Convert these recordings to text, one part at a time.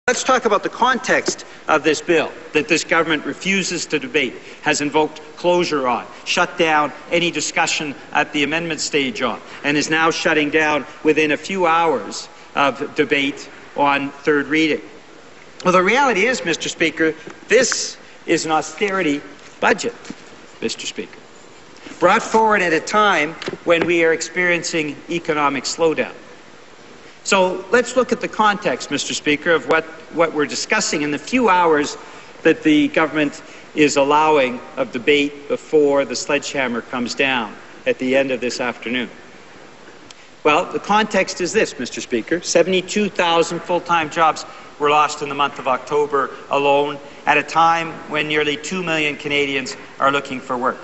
Let's talk about the context of this bill that this government refuses to debate, has invoked closure on, shut down any discussion at the amendment stage on, and is now shutting down within a few hours of debate on third reading. Well, the reality is, Mr. Speaker, this is an austerity budget, Mr. Speaker, brought forward at a time when we are experiencing economic slowdown. So let's look at the context, Mr. Speaker, of what we're discussing in the few hours that the government is allowing of debate before the sledgehammer comes down at the end of this afternoon. Well, the context is this, Mr. Speaker. 72,000 full-time jobs were lost in the month of October alone, at a time when nearly 2 million Canadians are looking for work.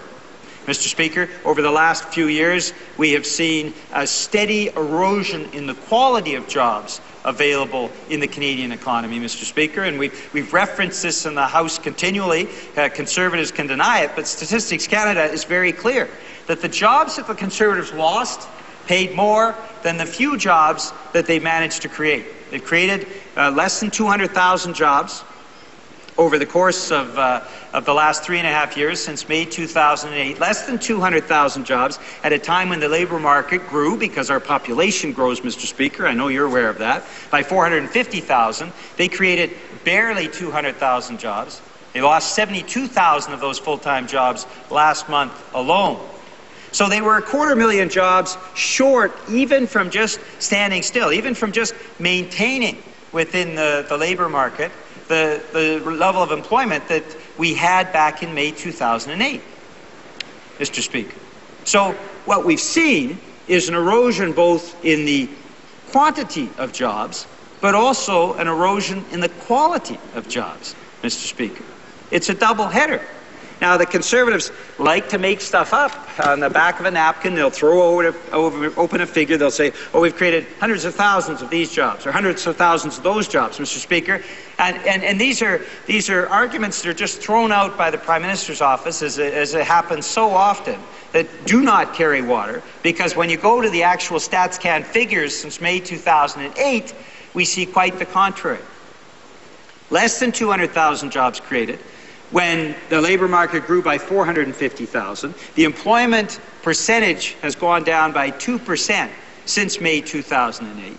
Mr. Speaker, over the last few years, we have seen a steady erosion in the quality of jobs available in the Canadian economy, Mr. Speaker, and we've referenced this in the House continually. Conservatives can deny it, but Statistics Canada is very clear that the jobs that the Conservatives lost paid more than the few jobs that they managed to create. They've created less than 200,000 jobs over the course of the last 3.5 years, since May 2008, less than 200,000 jobs at a time when the labour market grew, because our population grows, Mr. Speaker, I know you're aware of that, by 450,000. They created barely 200,000 jobs. They lost 72,000 of those full-time jobs last month alone. So they were 250,000 jobs short, even from just standing still, even from just maintaining within the labour market the level of employment that we had back in May 2008, Mr. Speaker. So what we've seen is an erosion both in the quantity of jobs, but also an erosion in the quality of jobs, Mr. Speaker. It's a double header. Now, the Conservatives like to make stuff up on the back of a napkin. They'll throw open a figure. They'll say, oh, we've created hundreds of thousands of these jobs or hundreds of thousands of those jobs, Mr. Speaker. And these are arguments that are just thrown out by the Prime Minister's office, as it happens so often, that do not carry water, because when you go to the actual StatsCan figures since May 2008, we see quite the contrary. Less than 200,000 jobs created. When the labour market grew by 450,000, the employment percentage has gone down by 2% since May 2008,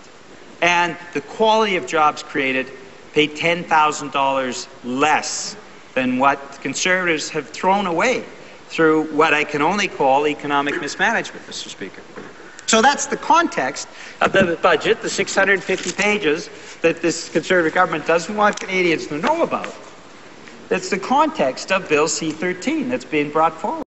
and the quality of jobs created paid $10,000 less than what Conservatives have thrown away through what I can only call economic mismanagement, Mr. Speaker. So that's the context of the budget, the 650 pages that this Conservative government doesn't want Canadians to know about. That's the context of Bill C-13 that's being brought forward.